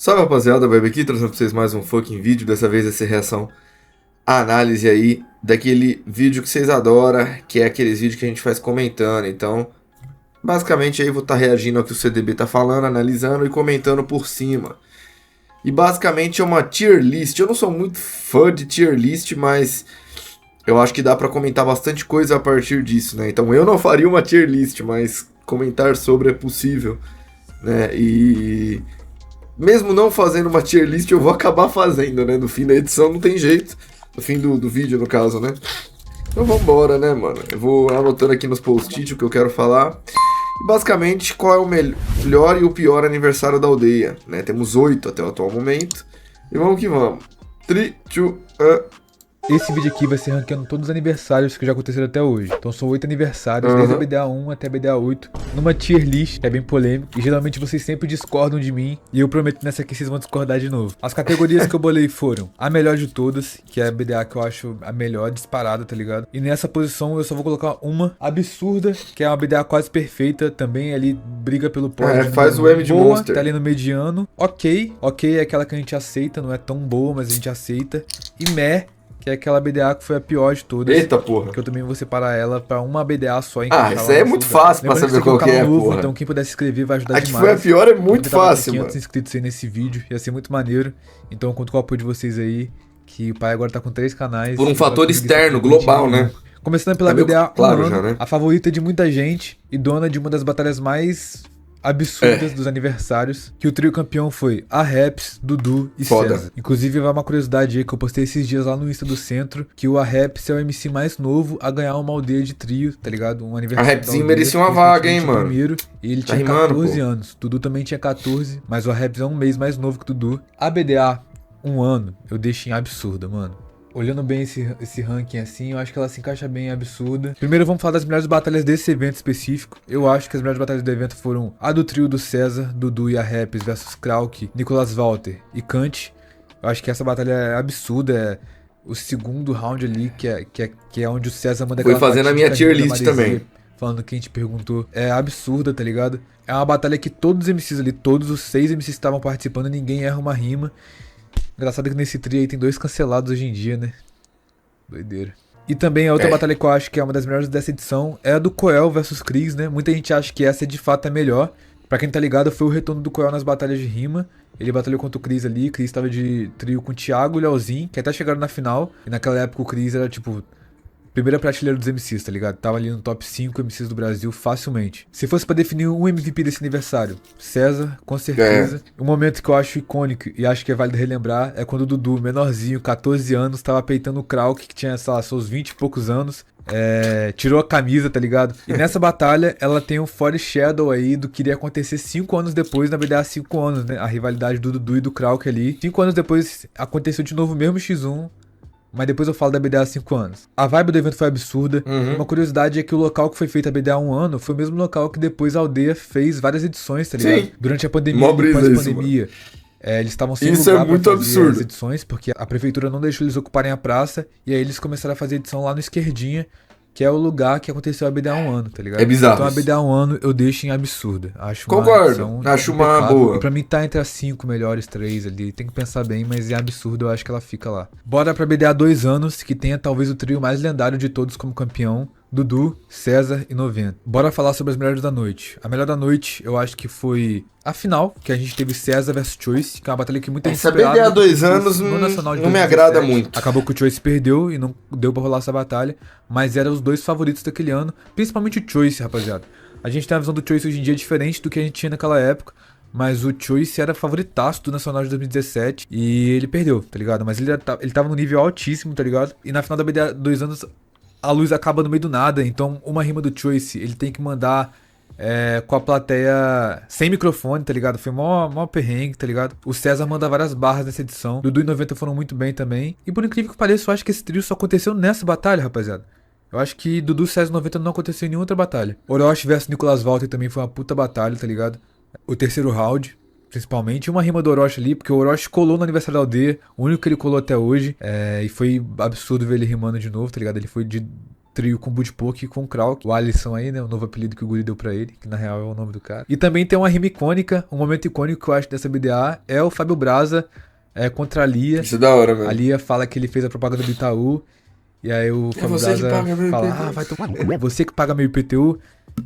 Salve rapaziada, Vibe aqui, trazendo pra vocês mais um fucking vídeo. Dessa vez vai ser reação à análise aí daquele vídeo que vocês adoram, que é aqueles vídeos que a gente faz comentando. Então, basicamente aí vou estar reagindo ao que o CDB tá falando, analisando e comentando por cima. E basicamente é uma tier list. Eu não sou muito fã de tier list, mas eu acho que dá pra comentar bastante coisa a partir disso, né? Então eu não faria uma tier list, mas comentar sobre é possível, né? E mesmo não fazendo uma tier list, eu vou acabar fazendo, né? No fim da edição não tem jeito. No fim do vídeo, no caso, né? Então vambora, né, mano? Eu vou anotando aqui nos post-it o que eu quero falar. E basicamente, qual é o melhor e o pior aniversário da aldeia, né? Temos 8 até o atual momento. E vamos que vamos. 3, 2, 1... Esse vídeo aqui vai ser ranqueando todos os aniversários que já aconteceram até hoje. Então são 8 aniversários, desde a BDA 1 até a BDA 8, numa tier list, que é bem polêmico. E geralmente vocês sempre discordam de mim, e eu prometo nessa aqui vocês vão discordar de novo. As categorias que eu bolei foram a melhor de todas, que é a BDA que eu acho a melhor disparada, tá ligado? E nessa posição eu só vou colocar uma absurda, que é uma BDA quase perfeita, também ali briga pelo pódio. Faz o M de boa, Monster. tá ali no mediano. Ok é aquela que a gente aceita, não é tão boa, mas a gente aceita. E meh, que é aquela BDA que foi a pior de todas. Eita porra. Que eu também vou separar ela pra uma BDA só. Isso aí é muito fácil pra saber qual que é, porra. Então quem puder se inscrever vai ajudar A que demais. foi a pior é muito fácil, 500 mano. inscritos aí nesse vídeo, ia ser muito maneiro. Então eu conto com o apoio de vocês aí, que o pai agora tá com 3 canais. Por um fator externo, global, né? Começando pela Tá BDA claro um já, ano, né? a favorita de muita gente e dona de uma das batalhas mais absurdas dos aniversários, que o trio campeão foi a Raps, Dudu e Foda. César. Inclusive vai uma curiosidade aí que eu postei esses dias lá no Insta do Centro, que o Raps é o MC mais novo a ganhar uma aldeia de trio, tá ligado? Um aniversário. A Rapzinho merecia uma vaga, hein, mano. Primeiro, e ele Tá tinha rimando, 14 pô. anos. Dudu também tinha 14, mas o Raps é um mês mais novo que o Dudu. A BDA, um ano, eu deixo em absurda, mano. Olhando bem esse ranking assim, eu acho que ela se encaixa bem em absurda. Primeiro vamos falar das melhores batalhas desse evento específico. Eu acho que as melhores batalhas do evento foram a do trio do César, Dudu e a Raps versus Krauk, Nicolas Walter e Kant. Eu acho que essa batalha é absurda, é o segundo round ali, que é onde o César manda Foi fazendo a minha tier list também. Falando que a gente perguntou. É absurda, tá ligado? É uma batalha que todos os MCs ali, todos os 6 MCs que estavam participando, ninguém erra uma rima. Engraçado que nesse trio aí tem 2 cancelados hoje em dia, né? Doideira. E também a outra batalha que eu acho que é uma das melhores dessa edição é a do Coel versus Cris, né? Muita gente acha que essa de fato é melhor. Pra quem tá ligado, foi o retorno do Coel nas batalhas de rima. Ele batalhou contra o Cris ali. O Cris tava de trio com o Thiago e o Leozinho, que até chegaram na final. E naquela época o Cris era tipo primeira prateleira dos MCs, tá ligado? Tava ali no top 5 MCs do Brasil facilmente. Se fosse pra definir um MVP desse aniversário, César, com certeza. Um momento que eu acho icônico e acho que é válido relembrar é quando o Dudu, menorzinho, 14 anos, tava peitando o Krauk, que tinha, sei lá, seus 20 e poucos anos. Tirou a camisa, tá ligado? E nessa batalha, ela tem um foreshadow aí do que iria acontecer 5 anos depois, na BDA 5 anos, né? A rivalidade do Dudu e do Krauk ali. 5 anos depois, aconteceu de novo o mesmo X1. Mas depois eu falo da BDA há 5 anos. A vibe do evento foi absurda. Uma curiosidade é que o local que foi feito a BDA há 1 ano foi o mesmo local que depois a aldeia fez várias edições, tá ligado? Sim. Durante a pandemia e depois da pandemia. Eles estavam sem Isso lugar é muito pra fazer absurdo. as edições, porque a prefeitura não deixou eles ocuparem a praça. E aí eles começaram a fazer edição lá no Esquerdinha, que é o lugar que aconteceu a BDA há 1 ano, tá ligado? É bizarro Então a isso. BDA há 1 ano eu deixo em absurda. Acho Concordo. edição Acho uma impecável. boa. E pra mim tá entre as 5 melhores 3 ali. Tem que pensar bem, mas é absurdo, eu acho que ela fica lá. Bora pra BDA 2 anos, que tenha talvez o trio mais lendário de todos como campeão. Dudu, César e 90. Bora falar sobre as melhores da noite. A melhor da noite, eu acho que foi a final, que a gente teve César versus Choice, que é uma batalha que muita gente Essa esperava. BDA 2 anos No Nacional de não me 2017. agrada muito. Acabou que o Choice perdeu e não deu pra rolar essa batalha, mas eram os 2 favoritos daquele ano, principalmente o Choice, rapaziada. A gente tem a visão do Choice hoje em dia diferente do que a gente tinha naquela época, mas o Choice era favoritaço do Nacional de 2017 e ele perdeu, tá ligado? Mas ele tava no nível altíssimo, tá ligado? E na final da BDA 2 anos a luz acaba no meio do nada, então uma rima do Choice ele tem que mandar com a plateia sem microfone, tá ligado? Foi mó perrengue, tá ligado? O César manda várias barras nessa edição. Dudu e 90 foram muito bem também. E por incrível que pareça, eu acho que esse trio só aconteceu nessa batalha, rapaziada. Eu acho que Dudu, César e 90 não aconteceu em nenhuma outra batalha. Orochi versus Nicolas Walter também foi uma puta batalha, tá ligado? O terceiro round, principalmente. Uma rima do Orochi ali, porque o Orochi colou no aniversário da aldeia, o único que ele colou até hoje. E foi absurdo ver ele rimando de novo, tá ligado? Ele foi de trio com o Budipok e com o Krauk. O Alisson aí, né? O novo apelido que o Guri deu pra ele, que na real é o nome do cara. E também tem uma rima icônica, um momento icônico que eu acho dessa BDA é o Fábio Braza contra a Lia. Isso é da hora, velho. A Lia fala que ele fez a propaganda do Itaú. E aí o Fábio Braza fala, vai tomar você que paga meu IPTU.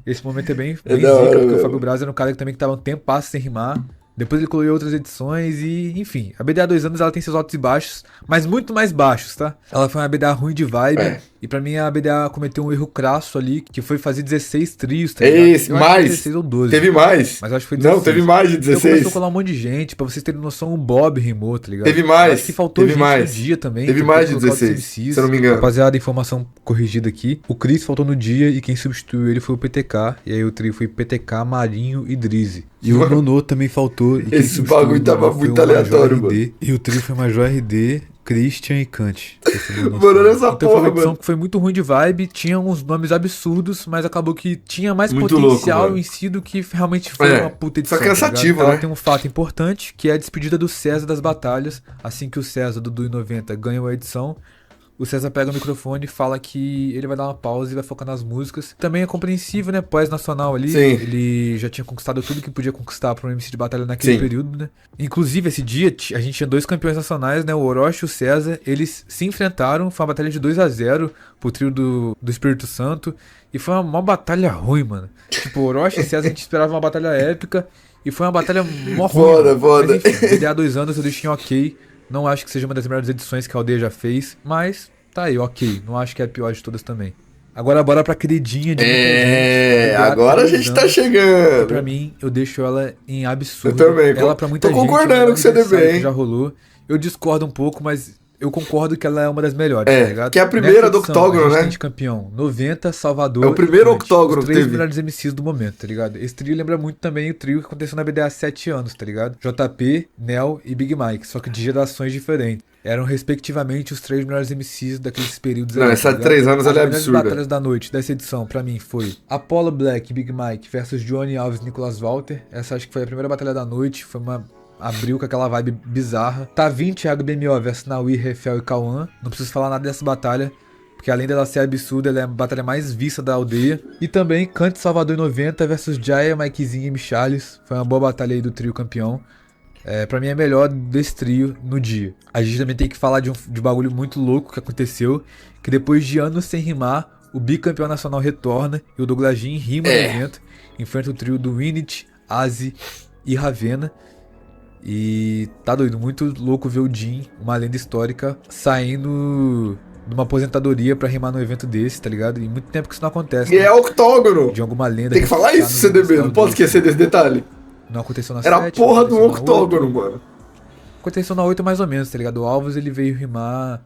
Esse momento é bem zica, hora, porque o Fábio Braza era um cara que também tava um tempo sem rimar. Depois ele colocou outras edições e, enfim, a BDA há 2 anos ela tem seus altos e baixos, mas muito mais baixos, tá? Ela foi uma BDA ruim de vibe, e pra mim a BDA cometeu um erro crasso ali, que foi fazer 16 trios, tá ligado? Esse, mais? 16 ou 12. Teve mais? Mas eu acho que foi 16. Não, teve mais de Então 16. começou a colar um monte de gente, pra vocês terem noção, o Bob rimou, tá ligado? Teve mais. Eu acho que faltou teve gente mais. no dia também. Teve mais de 16, se eu não me engano. Rapaziada, informação corrigida aqui. O Chris faltou no dia e quem substituiu ele foi o PTK. E aí o trio foi PTK, Marinho e Drizzy. E o Nonô também faltou. E quem esse bagulho tava muito aleatório, mano. E o trio foi Major RD, Christian e Kant. Mano, olha essa então porra, foi uma edição mano. que foi muito ruim de vibe, tinha uns nomes absurdos, mas acabou que tinha mais muito potencial louco, em si do que realmente foi uma puta edição. Foi cansativo, tá né? Ela tem um fato importante, que é a despedida do César das batalhas. Assim que o César, do Dudu 90, ganhou a edição, o César pega o microfone e fala que ele vai dar uma pausa e vai focar nas músicas. Também é compreensível, né? Pós-nacional ali. Sim. Ele já tinha conquistado tudo que podia conquistar para um MC de batalha naquele período, né? Inclusive, esse dia, a gente tinha 2 campeões nacionais, né? O Orochi e o César. Eles se enfrentaram. Foi uma batalha de 2-0 pro trio do Espírito Santo. E foi uma batalha ruim, mano. Tipo, o Orochi e o César, a gente esperava uma batalha épica. E foi uma batalha mó ruim. Foda. Mas enfim, BDA há 2 anos eu deixei ok. Não acho que seja uma das melhores edições que a Aldeia já fez, mas tá aí, ok. Não acho que é a pior de todas também. Agora bora pra queridinha de muita gente. Agora a gente tá chegando. Pra mim, eu deixo ela em absurdo. Eu também. Ela pra muita tô gente, concordando com o CDB, hein? Já rolou. Eu discordo um pouco, mas eu concordo que ela é uma das melhores, tá ligado? Que é a primeira do octógono, né? A gente tem de campeão 90, Salvador. É o primeiro octógono que teve. Os 3 melhores MCs do momento, tá ligado? Esse trio lembra muito também o trio que aconteceu na BDA há 7 anos, tá ligado? JP, Nel e Big Mike, só que de gerações diferentes. Eram respectivamente os 3 melhores MCs daqueles períodos. Não, essa de 3 anos ela é absurda. As melhores batalhas da noite dessa edição, pra mim, foi Apollo Black e Big Mike versus Johnny Alves e Nicolas Walter. Essa acho que foi a primeira batalha da noite, foi uma... Abriu com aquela vibe bizarra. Tavim, Thiago BMO versus Naui, Refel e Cauã. Não preciso falar nada dessa batalha, porque além dela ser absurda, ela é a batalha mais vista da aldeia. E também Cante Salvador em 90 versus Jaya, Mikezinho e Michales. Foi uma boa batalha aí do trio campeão. Pra mim é a melhor desse trio no dia. A gente também tem que falar de bagulho muito louco que aconteceu, que depois de anos sem rimar, o bicampeão nacional retorna e o Douglas Jean rima no evento. Enfrenta o trio do Winit, Azi e Ravena. E tá doido, muito louco ver o Jim, uma lenda histórica, saindo de uma aposentadoria pra rimar num evento desse, tá ligado? E muito tempo que isso não acontece. E né? É octógono! De alguma lenda. Tem que falar isso, CDB, não posso esquecer desse detalhe. Não aconteceu na 7. Era a porra do octógono, mano. Aconteceu na 8 mais ou menos, tá ligado? O Alves, ele veio rimar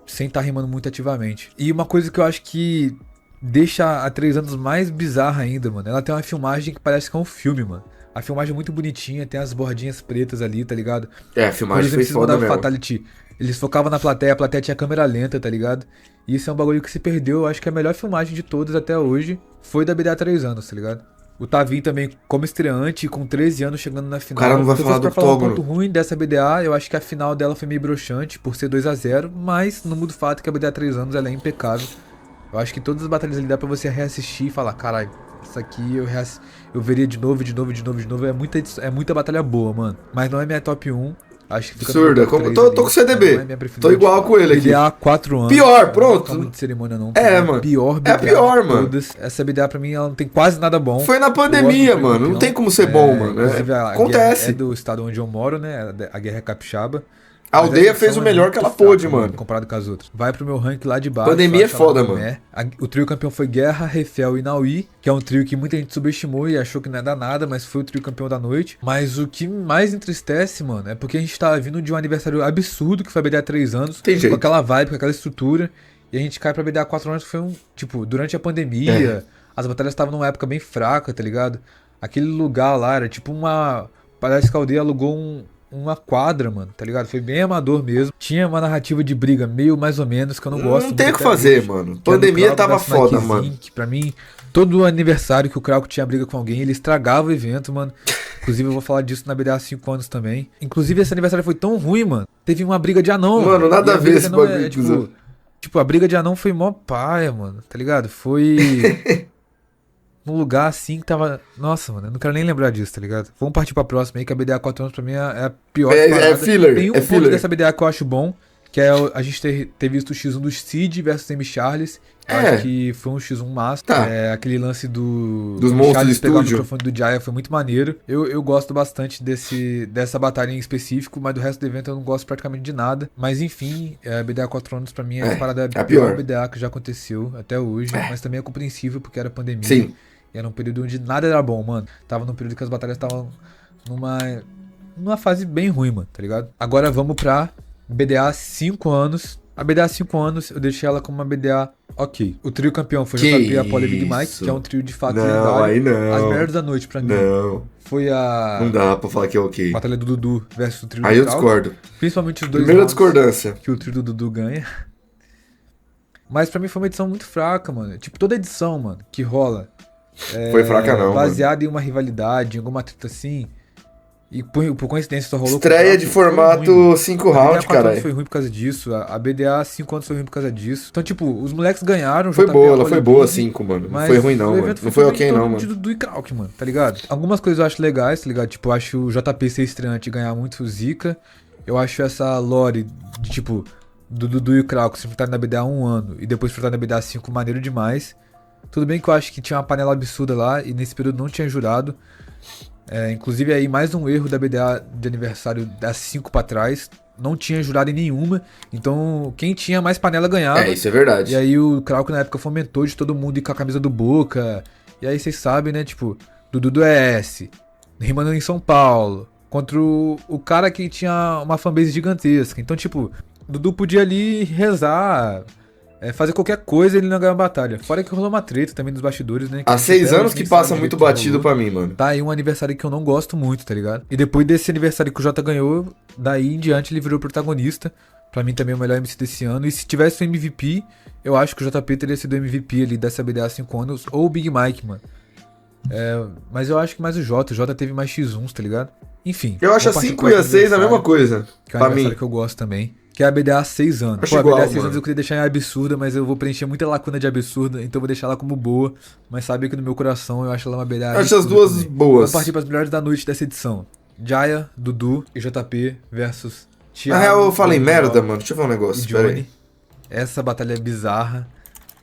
sem estar rimando muito ativamente. E uma coisa que eu acho que deixa há 3 anos mais bizarra ainda, mano. Ela tem uma filmagem que parece que é um filme, mano. A filmagem é muito bonitinha, tem as bordinhas pretas ali, tá ligado? A filmagem foi foda mesmo. Fatality, eles focavam na plateia, a plateia tinha câmera lenta, tá ligado? E isso é um bagulho que se perdeu, eu acho que a melhor filmagem de todas até hoje foi da BDA há 3 anos, tá ligado? O Tavim também, como estreante, com 13 anos chegando na final. O cara não vai falar do octógono. Um ponto ruim dessa BDA, eu acho que a final dela foi meio broxante, por ser 2-0, mas não muda o fato que a BDA há 3 anos ela é impecável. Eu acho que todas as batalhas ali dá pra você reassistir e falar, caralho, isso aqui eu veria de novo. É muita batalha boa, mano. Mas não é minha top 1. Acho que fica absurda. Tô com o CDB. Tô igual com ele aqui. BDA há 4 anos. Pior, pronto. Não de cerimônia, não. Mano. Pior BDA. É a pior, mano. Essa BDA pra mim, ela não tem quase nada bom. Foi na pandemia, mano. Não tem como ser bom, mano. Acontece. É do estado onde eu moro, né? A Guerra é capixaba. A aldeia fez o melhor que ela pôde, mano. Comparado com as outras. Vai pro meu rank lá de baixo. Pandemia é foda, mano. O trio campeão foi Guerra, Refel e Naui, que é um trio que muita gente subestimou e achou que não ia dar nada, mas foi o trio campeão da noite. Mas o que mais entristece, mano, é porque a gente tava vindo de um aniversário absurdo, que foi a BDA há 3 anos. Tem jeito. Com aquela vibe, com aquela estrutura. E a gente cai pra BDA há 4 anos, que foi durante a pandemia, as batalhas estavam numa época bem fraca, tá ligado? Aquele lugar lá era tipo parece que a aldeia alugou uma quadra, mano, tá ligado? Foi bem amador mesmo. Tinha uma narrativa de briga meio mais ou menos, que eu não gosto. Não tem o que fazer, mano. Pandemia tava foda, mano. Que pra mim, todo aniversário que o Krauco tinha briga com alguém, ele estragava o evento, mano. Inclusive eu vou falar disso na BDA há 5 anos também. Inclusive esse aniversário foi tão ruim, mano. Teve uma briga de anão. Mano, nada a ver esse bagulho. Tipo, a briga de anão foi mó paia, mano, tá ligado? Foi num lugar assim que tava. Nossa, mano, eu não quero nem lembrar disso, tá ligado? Vamos partir pra próxima aí, que a BDA 4 anos pra mim é a pior É disparada. filler, Tem é um ponto filler. dessa BDA que eu acho bom, que é a gente ter visto o X1 do Cid versus M. Charles. Eu acho É, que foi um X1 massa. tá. Aquele lance do Dos M. monstros de Charles pegar o estúdio. microfone do Jaya foi muito maneiro. Eu gosto bastante dessa batalha em específico, mas do resto do evento eu não gosto praticamente de nada. Mas enfim, a BDA 4 anos pra mim é É, disparada é a a pior pior. BDA que já aconteceu até hoje. Mas também é compreensível porque era pandemia. Sim. E era um período onde nada era bom, mano. Tava num período que as batalhas estavam numa fase bem ruim, mano, tá ligado? Agora vamos pra BDA 5 anos. A BDA 5 anos, eu deixei ela como uma BDA ok. O trio campeão foi Que JP, Apollo e Big Mike, isso? que é um trio de fato Não, lendário. aí As não. melhores da noite pra mim Não. foi Não a dá pra falar que é ok. batalha do Dudu versus o trio Aí do eu Krauk. discordo. Principalmente os dois Primeira rounds discordância. que o trio do Dudu ganha. Mas pra mim foi uma edição muito fraca, mano. Tipo, toda edição, mano, que rola Foi fraca não, mano. baseada em uma rivalidade, em alguma treta assim. E por coincidência só rolou com o Estreia de Krauk, foi ruim, mano. formato 5 A BDA round, 4 anos caralho. foi ruim por causa disso. A BDA 5 anos foi ruim por causa disso. Então, tipo, os moleques ganharam. Foi JP, boa, ela Apollo foi e boa Big, 5, mano. Não mas foi ruim não, o mano. evento Não foi também ok em não, torno de mano. Dudu e Krauk, mano, tá ligado? Algumas coisas eu acho legais, tá ligado? Tipo, eu acho o JP ser estreante e ganhar muito zica. Eu acho essa lore de, tipo, do Dudu e o Krauk se enfrentarem na BDA 1 ano e depois enfrentarem na BDA 5 maneiro demais. Tudo bem que eu acho que tinha uma panela absurda lá e nesse período não tinha jurado. Inclusive aí mais um erro da BDA de aniversário das 5 pra trás. Não tinha jurado em nenhuma. Então quem tinha mais panela ganhava. Isso é verdade. E aí o Krauk na época fomentou de todo mundo ir com a camisa do Boca. E aí vocês sabem, né? Tipo, Dudu do S, rimando em São Paulo. Contra o cara que tinha uma fanbase gigantesca. Então, tipo, Dudu podia ali rezar. Fazer qualquer coisa ele não ganhar a batalha. Fora que rolou uma treta também nos bastidores, né? Há a gente 6 até anos hoje que nem passa sabe muito direito o que batido rolou. pra mim, mano. Tá aí um aniversário que eu não gosto muito, tá ligado? E depois desse aniversário que o Jota ganhou, daí em diante ele virou protagonista. Pra mim também é o melhor MC desse ano. E se tivesse o MVP, eu acho que o JP teria sido o MVP ali dessa BDA 5 anos. Ou o Big Mike, mano. Mas eu acho que mais o Jota. O Jota teve mais X1s, tá ligado? Enfim. Eu acho a vamos partir 5 pro e a 6 a mesma aniversário, coisa. que é um Pra aniversário mim. que eu gosto também. Que é a BDA 6 anos. Acho A igual, BDA 6 mano. anos eu queria deixar em absurda, mas eu vou preencher muita lacuna de absurda, então eu vou deixar ela como boa. Mas sabe que no meu coração eu acho ela uma BDA Eu acho as absurda duas também. boas. Vamos partir para as melhores da noite dessa edição. Jaya, Dudu e JP versus Thiago. Na real, eu falei Daniel merda, mano. Deixa eu ver um E negócio. Pera aí. Johnny. Essa batalha é bizarra.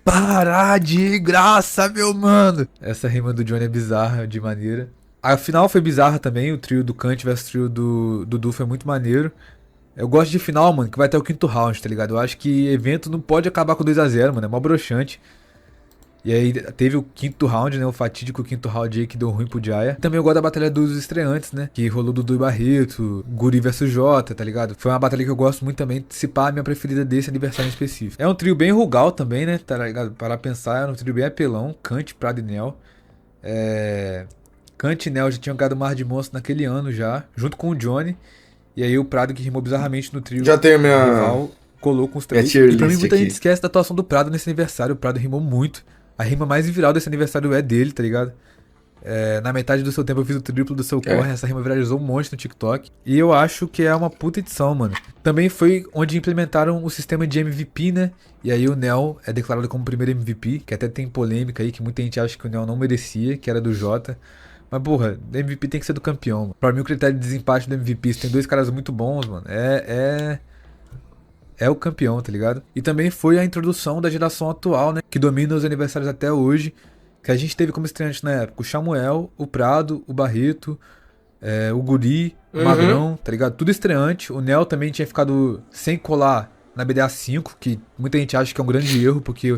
Para de graça, meu mano! Essa rima do Johnny é bizarra de maneira. A final foi bizarra também, o trio do Kant versus o trio do Dudu foi muito maneiro. Eu gosto de final, mano, que vai até o quinto round, tá ligado? Eu acho que evento não pode acabar com 2 a 0, mano, é mó broxante. E aí teve o quinto round, né, o fatídico quinto round aí que deu ruim pro Jaya. Também eu gosto da batalha dos estreantes, né, que rolou Dudu e Barreto, Guri versus Jota, tá ligado? Foi uma batalha que eu gosto muito também, se pá, a minha preferida desse aniversário em específico. É um trio bem rugal também, né, tá ligado? Para pensar, é um trio bem apelão, Kant, Prado e Nel. Kant e Nel já tinham ganhado Mar de Monstro naquele ano já, junto com o Johnny. E aí o Prado, que rimou bizarramente no trio Já tenho minha. rival, colou com os três. tier E pra mim list muita aqui. gente esquece da atuação do Prado nesse aniversário. O Prado rimou muito. A rima mais viral desse aniversário é dele, tá ligado? Na metade do seu tempo eu fiz o triplo do seu corre. Essa rima viralizou um monte no TikTok. E eu acho que é uma puta edição, mano. Também foi onde implementaram o sistema de MVP, né? E aí o Nel é declarado como o primeiro MVP, que até tem polêmica aí, que muita gente acha que o Nel não merecia, que era do Jota. Mas, porra, o MVP tem que ser do campeão, mano. Pra mim, o critério de desempate do MVP, se tem 2 caras muito bons, mano, é o campeão, tá ligado? E também foi a introdução da geração atual, né? Que domina os aniversários até hoje. Que a gente teve como estreante na época o Samuel, o Prado, o Barreto, o Guri, o Magrão, tá ligado? Tudo estreante. O Nel também tinha ficado sem colar na BDA 5, que muita gente acha que é um grande erro, porque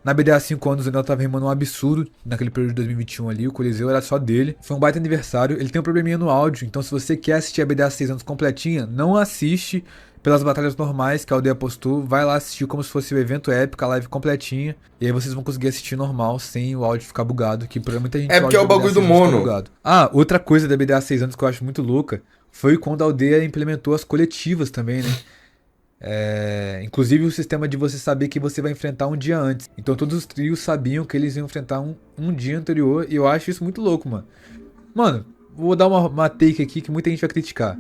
na BDA 5 anos o Nel tava rimando um absurdo naquele período de 2021 ali, o Coliseu era só dele. Foi um baita aniversário, ele tem um probleminha no áudio, então se você quer assistir a BDA 6 anos completinha, não assiste pelas batalhas normais que a aldeia postou, vai lá assistir como se fosse o evento épico, a live completinha, e aí vocês vão conseguir assistir normal, sem o áudio ficar bugado, que pra muita gente É porque é o áudio da bagulho BDA do 6 anos fica mono. bugado. Ah, outra coisa da BDA 6 anos que eu acho muito louca, foi quando a aldeia implementou as coletivas também, né? Inclusive o sistema de você saber que você vai enfrentar um dia antes. Então todos os trios sabiam que eles iam enfrentar um dia anterior. E eu acho isso muito louco, mano. Mano, vou dar uma take aqui que muita gente vai criticar.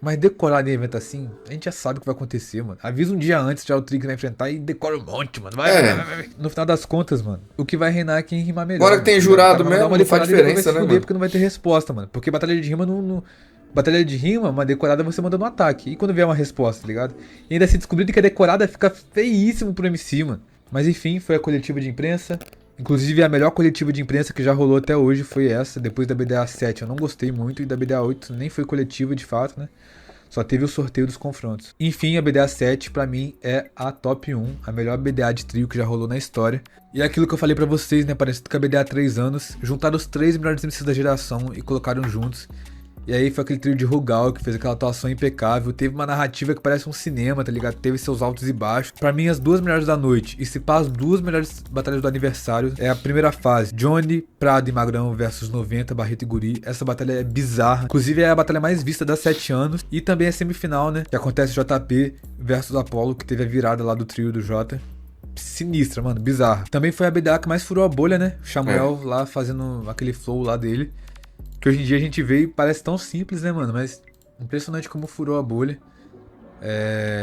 Mas decorar em evento assim, a gente já sabe o que vai acontecer, mano. Avisa um dia antes já o Trigger vai enfrentar e decora um monte, mano. Vai. No final das contas, mano, o que vai reinar é quem rimar melhor. Agora que tem jurado mesmo, não faz diferença, né, mano? Porque não vai ter resposta, mano. Porque batalha de rima não... Batalha de rima, uma decorada você manda no ataque. E quando vier uma resposta, tá ligado? E ainda se descobrir que a decorada fica feíssimo pro MC, mano. Mas enfim, foi a coletiva de imprensa. Inclusive a melhor coletiva de imprensa que já rolou até hoje foi essa. Depois da BDA 7 eu não gostei muito. E da BDA 8 nem foi coletiva de fato, né? Só teve o sorteio dos confrontos. Enfim, a BDA 7 pra mim é a top 1. A melhor BDA de trio que já rolou na história. E é aquilo que eu falei pra vocês, né? Parecido com a BDA há 3 anos. Juntaram os 3 melhores MCs da geração e colocaram juntos. E aí foi aquele trio de Rugal que fez aquela atuação impecável. Teve uma narrativa que parece um cinema, tá ligado? Teve seus altos e baixos. Pra mim, as 2 melhores da noite, e se pá, as 2 melhores batalhas do aniversário, é a primeira fase. Johnny, Prado e Magrão versus 90, Barreto e Guri. Essa batalha é bizarra. Inclusive, é a batalha mais vista das 7 anos. E também a semifinal, né? Que acontece JP versus Apollo, que teve a virada lá do trio do Jota. Sinistra, mano, bizarra. Também foi a BDA que mais furou a bolha, né? O Samuel lá fazendo aquele flow lá dele. Que hoje em dia a gente vê e parece tão simples, né, mano? Mas impressionante como furou a bolha.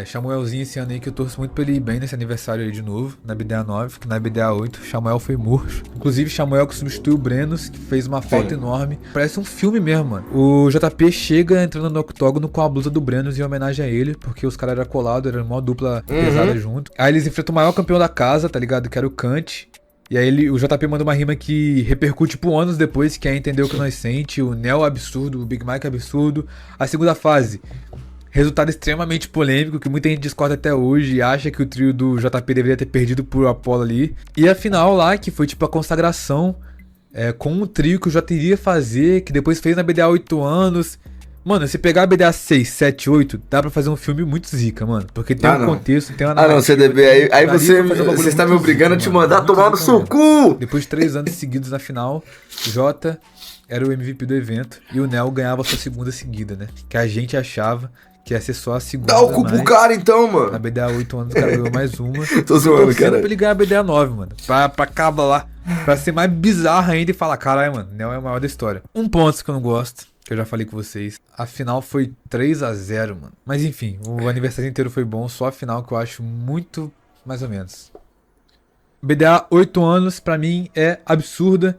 Samuelzinho esse ano aí, que eu torço muito pra ele ir bem nesse aniversário aí de novo, na BDA 9, que na BDA 8 Samuel foi murcho. Inclusive Samuel que substituiu o Brenos, que fez uma falta enorme. Parece um filme mesmo, mano. O JP chega entrando no octógono com a blusa do Brenos em homenagem a ele, porque os caras eram colados, era uma dupla pesada junto. Aí eles enfrentam o maior campeão da casa, tá ligado? Que era o Kant. E aí o JP manda uma rima que repercute por anos depois, que é entender o que nós sente, o Neo absurdo, o Big Mike absurdo. A segunda fase, resultado extremamente polêmico, que muita gente discorda até hoje e acha que o trio do JP deveria ter perdido por Apollo ali. E a final lá, que foi tipo a consagração, com um trio que o Jota iria fazer, que depois fez na BDA 8 anos. Mano, se pegar a BDA 6, 7, 8, dá pra fazer um filme muito zica, mano. Porque tem um contexto, tem uma narrativa. Não, CDB, aí você está me obrigando a te mandar tomar no seu cu! Depois de 3 anos seguidos na final, Jota era o MVP do evento e o Nel ganhava a sua segunda seguida, né? Que a gente achava que ia ser só a segunda. Dá o cu pro cara então, mano! Na BDA 8 anos o cara ganhou mais uma. Tô zoando, cara. Pra ele ganhar a BDA 9, mano. Pra acabar lá. Pra ser mais bizarro ainda e falar, caralho, mano, Nel é o maior da história. Um ponto que eu não gosto, que eu já falei com vocês. A final foi 3-0, mano. Mas enfim, o aniversário inteiro foi bom, só a final que eu acho muito mais ou menos. BDA 8 anos, pra mim, é absurda.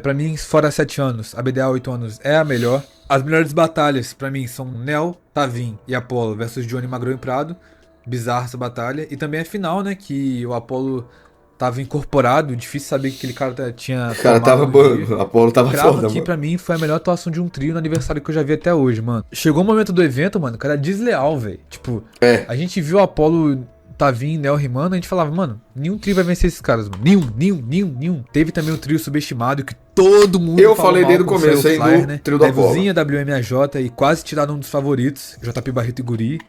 Pra mim, fora 7 anos, a BDA 8 anos é a melhor. As melhores batalhas, pra mim, são Nel, Tavim e Apollo versus Johnny, Magrão e Prado. Bizarra essa batalha. E também a final, né, que o Apollo tava incorporado, difícil saber que aquele cara tinha... O cara tava bom, o Apollo tava foda, aqui, mano. Pra mim, foi a melhor atuação de um trio no aniversário que eu já vi até hoje, mano. Chegou o momento do evento, mano, o cara é desleal, velho. Tipo, a gente viu o Apollo, Tavim e Nel rimando, a gente falava, mano, nenhum trio vai vencer esses caras, mano. Nenhum. Teve também o trio subestimado, que todo mundo eu falei desde o começo aí do né? trio do Apollo. Devilzinha, WMAJ e quase tiraram um dos favoritos, JP, Barreto e Guri.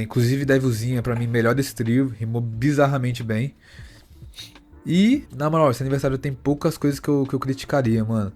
Inclusive, Devilzinha, pra mim, melhor desse trio, rimou bizarramente bem. E, na moral, esse aniversário tem poucas coisas que eu criticaria, mano.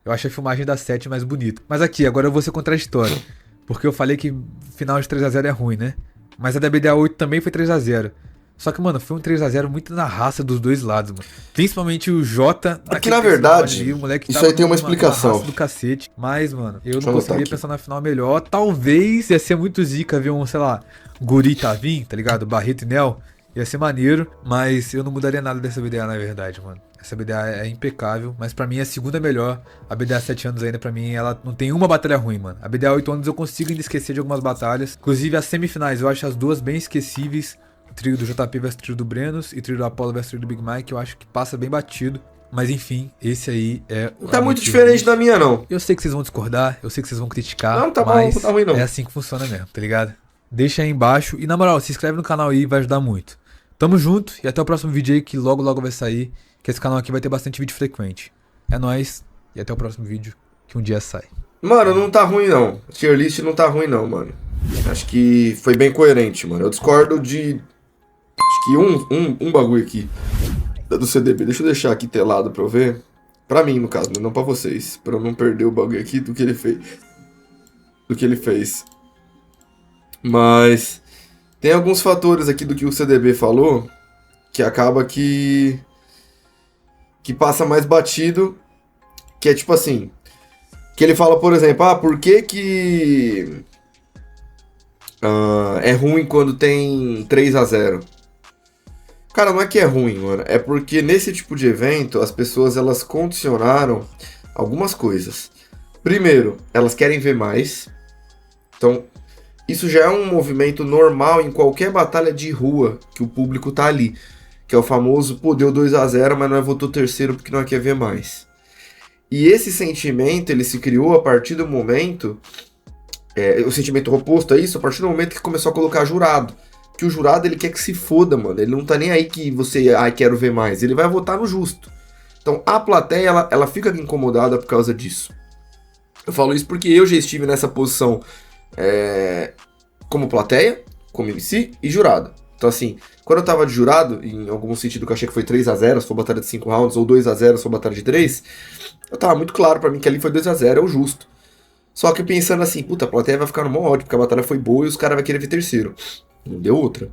Eu acho a filmagem da 7 mais bonita. Mas aqui, agora eu vou ser contraditório. Porque eu falei que final de 3-0 é ruim, né? Mas a da BDA 8 também foi 3-0. Só que, mano, foi um 3-0 muito na raça dos dois lados, mano. Principalmente o Jota. Aqui, na verdade, ali, o moleque isso aí tem uma explicação. Raça do cacete. Mas, mano, eu não conseguiria pensar na final melhor. Talvez ia ser muito zica ver um, sei lá, Guri Tavim, tá ligado? Barreto e Nel. Ia ser maneiro, mas eu não mudaria nada dessa BDA, na verdade, mano. Essa BDA é impecável, mas pra mim é a segunda melhor. A BDA 7 anos ainda, pra mim, ela não tem uma batalha ruim, mano. A BDA 8 anos eu consigo ainda esquecer de algumas batalhas. Inclusive as semifinais, eu acho as duas bem esquecíveis. O trio do JP versus o trio do Brenos e o trio do Apollo versus o trio do Big Mike, eu acho que passa bem batido. Mas enfim, esse aí é... Não tá muito diferente da minha, não. Eu sei que vocês vão discordar, eu sei que vocês vão criticar, não, tá mas bom, tá ruim, não. É assim que funciona mesmo, tá ligado? Deixa aí embaixo e, na moral, se inscreve no canal aí, vai ajudar muito. Tamo junto e até o próximo vídeo aí que logo vai sair, que esse canal aqui vai ter bastante vídeo frequente. É nóis e até o próximo vídeo que um dia sai. Mano, não tá ruim não. A tier list não tá ruim não, mano. Acho que foi bem coerente, mano. Eu discordo de... Acho que um bagulho aqui do CDB. Deixa eu deixar aqui telado pra eu ver. Pra mim, no caso, não pra vocês. Pra eu não perder o bagulho aqui do que ele fez. Mas... tem alguns fatores aqui do que o CDB falou que acaba que passa mais batido, que é tipo assim, que ele fala, por exemplo, por que É ruim quando tem 3-0. Cara, não é que é ruim, mano. É porque nesse tipo de evento, as pessoas elas condicionaram algumas coisas. Primeiro, elas querem ver mais. Então, isso já é um movimento normal em qualquer batalha de rua que o público tá ali. Que é o famoso, pô, deu 2-0, mas não é votou terceiro porque não quer ver mais. E esse sentimento, ele se criou a partir do momento, o sentimento oposto a isso, a partir do momento que começou a colocar jurado. Que o jurado, ele quer que se foda, mano. Ele não tá nem aí que você, quero ver mais. Ele vai votar no justo. Então, a plateia, ela fica incomodada por causa disso. Eu falo isso porque eu já estive nessa posição como plateia, como MC e jurado. Então, assim, quando eu tava de jurado, em algum sentido que eu achei que foi 3-0, se for batalha de 5 rounds, ou 2-0, se for batalha de 3, eu tava muito claro pra mim que ali foi 2-0, é o justo. Só que pensando assim, puta, a plateia vai ficar no mó ódio, porque a batalha foi boa e os caras vão querer ver terceiro. Não deu outra.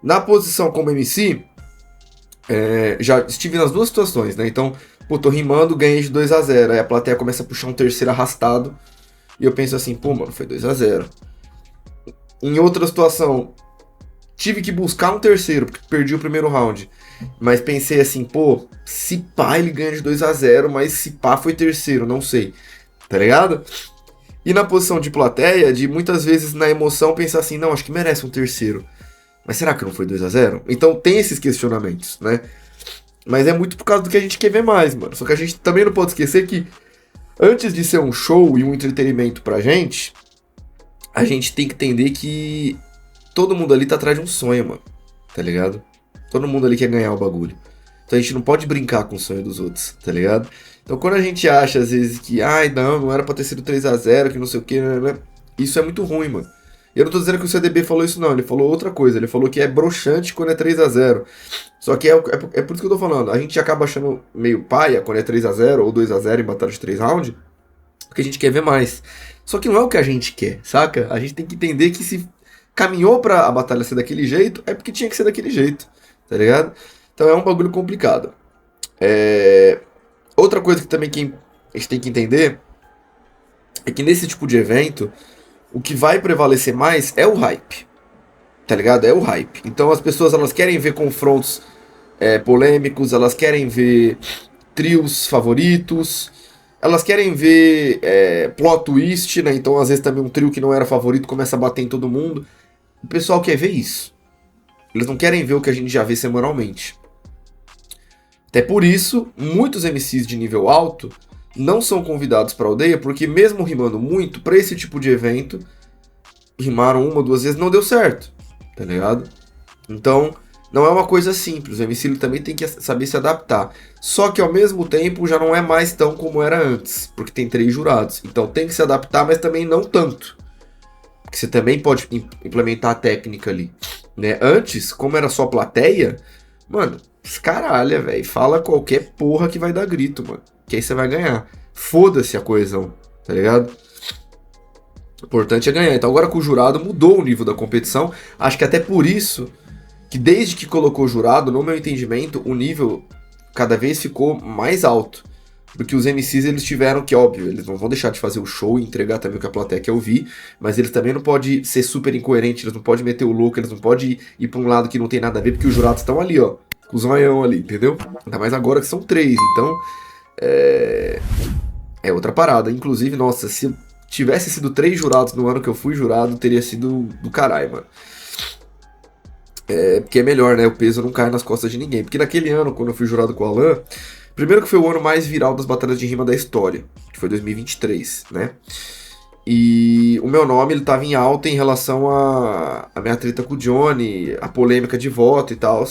Na posição como MC, já estive nas duas situações, né? Então, pô, tô rimando, ganhei de 2-0. Aí a plateia começa a puxar um terceiro arrastado. E eu penso assim, pô, mano, foi 2-0. Em outra situação, tive que buscar um terceiro, porque perdi o primeiro round. Mas pensei assim, pô, se pá ele ganha de 2-0, mas se pá foi terceiro, não sei. Tá ligado? E na posição de plateia, de muitas vezes na emoção pensar assim, não, acho que merece um terceiro. Mas será que não foi 2-0? Então tem esses questionamentos, né? Mas é muito por causa do que a gente quer ver mais, mano. Só que a gente também não pode esquecer que antes de ser um show e um entretenimento pra gente, a gente tem que entender que todo mundo ali tá atrás de um sonho, mano. Tá ligado? Todo mundo ali quer ganhar o bagulho. Então a gente não pode brincar com o sonho dos outros, tá ligado? Então quando a gente acha às vezes que, ai não era pra ter sido 3-0, que não sei o que, né? Isso é muito ruim, mano. Eu não tô dizendo que o CDB falou isso não, ele falou outra coisa, ele falou que é broxante quando é 3-0. Só que é por isso que eu tô falando, a gente acaba achando meio paia quando é 3-0 ou 2-0 em batalha de 3 rounds, porque a gente quer ver mais. Só que não é o que a gente quer, saca? A gente tem que entender que se caminhou pra a batalha ser daquele jeito, é porque tinha que ser daquele jeito, tá ligado? Então é um bagulho complicado. Outra coisa que também que a gente tem que entender é que nesse tipo de evento, o que vai prevalecer mais é o hype, tá ligado? É o hype. Então as pessoas elas querem ver confrontos polêmicos, elas querem ver trios favoritos, elas querem ver plot twist, né? Então às vezes também um trio que não era favorito começa a bater em todo mundo. O pessoal quer ver isso. Eles não querem ver o que a gente já vê semanalmente. Até por isso, muitos MCs de nível alto não são convidados para a aldeia, porque mesmo rimando muito, para esse tipo de evento, rimaram 1 ou 2 vezes, não deu certo, tá ligado? Então, não é uma coisa simples, o MC também tem que saber se adaptar. Só que ao mesmo tempo já não é mais tão como era antes, porque tem 3 jurados. Então tem que se adaptar, mas também não tanto. Porque você também pode implementar a técnica ali, né? Antes, como era só plateia, mano, escaralha, velho. Fala qualquer porra que vai dar grito, mano. Que aí você vai ganhar. Foda-se a coesão, tá ligado? O importante é ganhar. Então agora com o jurado mudou o nível da competição. Acho que até por isso que desde que colocou o jurado, no meu entendimento, o nível cada vez ficou mais alto. Porque os MCs eles tiveram que, óbvio, eles não vão deixar de fazer o show e entregar também o que a plateia quer ouvir, mas eles também não podem ser super incoerentes, eles não podem meter o louco, eles não podem ir pra um lado que não tem nada a ver, porque os jurados estão ali, ó, com os zoião ali, entendeu? Ainda mais agora que são 3, então é outra parada. Inclusive, nossa, se tivesse sido 3 jurados no ano que eu fui jurado, teria sido do caralho, mano. Porque é melhor, né? O peso não cai nas costas de ninguém. Porque naquele ano, quando eu fui jurado com o Alan, primeiro que foi o ano mais viral das batalhas de rima da história, que foi 2023, né? E o meu nome, ele tava em alta em relação a minha treta com o Johnny, a polêmica de voto e tal.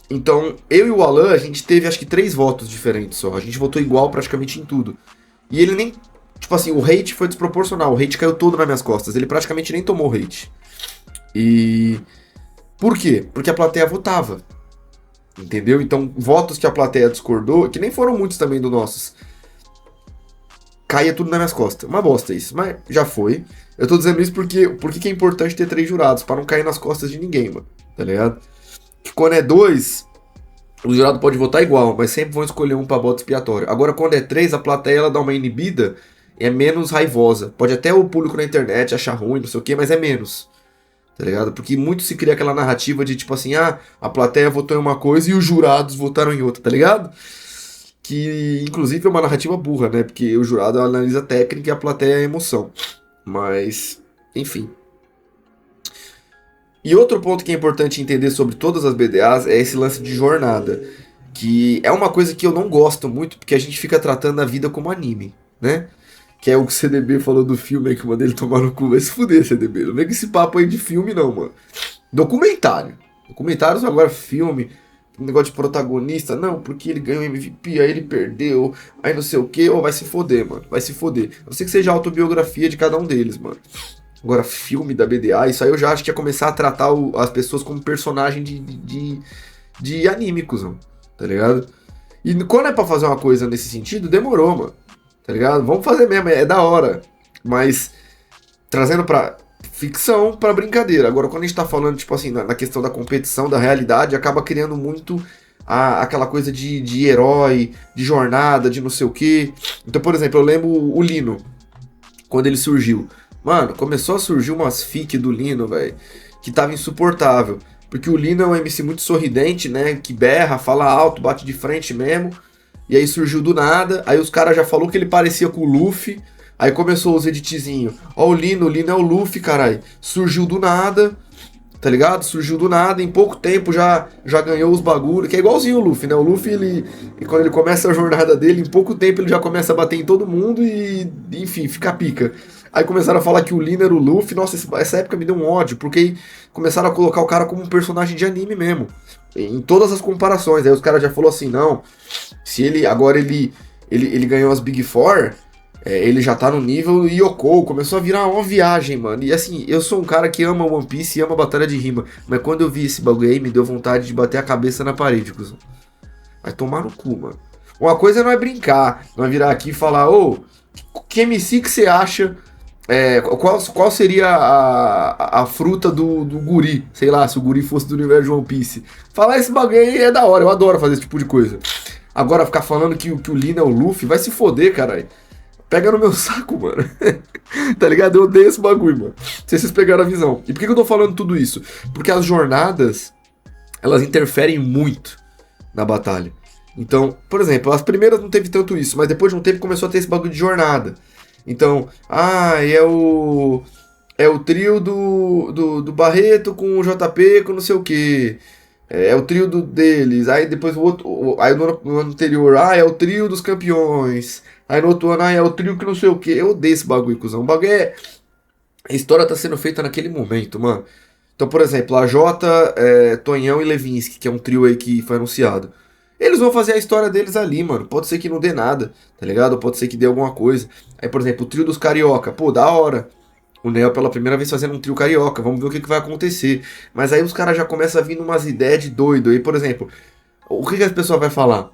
Então, eu e o Alan, a gente teve acho que 3 votos diferentes só. A gente votou igual praticamente em tudo. E ele nem... Tipo assim, o hate foi desproporcional. O hate caiu todo nas minhas costas. Ele praticamente nem tomou hate. E... Por quê? Porque a plateia votava. Entendeu? Então, votos que a plateia discordou, que nem foram muitos também dos nossos, caía tudo nas minhas costas. Uma bosta isso, mas já foi. Eu tô dizendo isso porque que é importante ter 3 jurados, pra não cair nas costas de ninguém, mano. Tá ligado? Que quando é 2, o jurado pode votar igual, mas sempre vão escolher um pra voto expiatório. Agora, quando é 3, a plateia ela dá uma inibida é menos raivosa. Pode até o público na internet achar ruim, não sei o que, mas é menos. Tá ligado? Porque muito se cria aquela narrativa de tipo assim, a plateia votou em uma coisa e os jurados votaram em outra, tá ligado? Que inclusive é uma narrativa burra, né? Porque o jurado analisa a técnica e a plateia é a emoção. Mas, enfim. E outro ponto que é importante entender sobre todas as BDAs é esse lance de jornada. Que é uma coisa que eu não gosto muito, porque a gente fica tratando a vida como anime, né? Que é o que o CDB falou do filme aí que mandei ele tomar no cu. Vai se fuder, CDB. Não vem com esse papo aí de filme, não, mano. Documentário. Documentários agora, filme. Negócio de protagonista. Não, porque ele ganhou MVP, aí ele perdeu. Aí não sei o que. Ou vai se foder, mano. Vai se foder. A não ser que seja a autobiografia de cada um deles, mano. Agora, filme da BDA, isso aí eu já acho que ia começar a tratar as pessoas como personagem de anímicos, mano. Tá ligado? E quando é pra fazer uma coisa nesse sentido, demorou, mano. Tá ligado? Vamos fazer mesmo, é da hora. Mas trazendo pra ficção, pra brincadeira. Agora, quando a gente tá falando, tipo assim, na questão da competição, da realidade, acaba criando muito aquela coisa de herói, de jornada, de não sei o quê. Então, por exemplo, eu lembro o Lino, quando ele surgiu. Mano, começou a surgir umas fic do Lino, velho, que tava insuportável. Porque o Lino é um MC muito sorridente, né? Que berra, fala alto, bate de frente mesmo. E aí surgiu do nada. Aí os caras já falou que ele parecia com o Luffy. Aí começou os editzinhos. Ó, o Lino é o Luffy, caralho. Surgiu do nada, tá ligado? Surgiu do nada. Em pouco tempo já ganhou os bagulhos. Que é igualzinho o Luffy, né? O Luffy, quando ele começa a jornada dele, em pouco tempo ele já começa a bater em todo mundo e, enfim, fica pica. Aí começaram a falar que o Lino era o Luffy. Nossa, essa época me deu um ódio, porque começaram a colocar o cara como um personagem de anime mesmo. Em todas as comparações. Aí os caras já falaram assim, não, se ele agora ele ganhou as Big Four, ele já tá no nível Yoko. Começou a virar uma viagem, mano. E assim, eu sou um cara que ama One Piece e ama Batalha de Rima. Mas quando eu vi esse bagulho aí, me deu vontade de bater a cabeça na parede, cuzão. Vai tomar no cu, mano. Uma coisa não é brincar, não é virar aqui e falar, ô, que MC que você acha... qual seria a fruta do guri? Sei lá, se o guri fosse do universo de One Piece. Falar esse bagulho aí é da hora, eu adoro fazer esse tipo de coisa. Agora ficar falando que o Lino é o Luffy, vai se foder, caralho. Pega no meu saco, mano. Tá ligado? Eu odeio esse bagulho, mano. Não sei se vocês pegaram a visão. E por que eu tô falando tudo isso? Porque as jornadas, elas interferem muito na batalha. Então, por exemplo, as primeiras não teve tanto isso, mas depois de um tempo começou a ter esse bagulho de jornada. Então, é o trio do Barreto com o JP com não sei o que. É o trio deles. Aí depois o outro. Aí no ano anterior, é o trio dos campeões. Aí no outro ano, é o trio que não sei o que. Eu odeio esse bagulho, cuzão. O bagulho é. A história tá sendo feita naquele momento, mano. Então, por exemplo, a Jota, Tonhão e Levinsky, que é um trio aí que foi anunciado. Eles vão fazer a história deles ali, mano. Pode ser que não dê nada, tá ligado? Pode ser que dê alguma coisa. Aí, por exemplo, o trio dos Carioca. Pô, da hora. O Neo pela primeira vez fazendo um trio Carioca. Vamos ver o que vai acontecer. Mas aí os caras já começam a vir umas ideias de doido. Aí, por exemplo, o que as pessoas vão falar?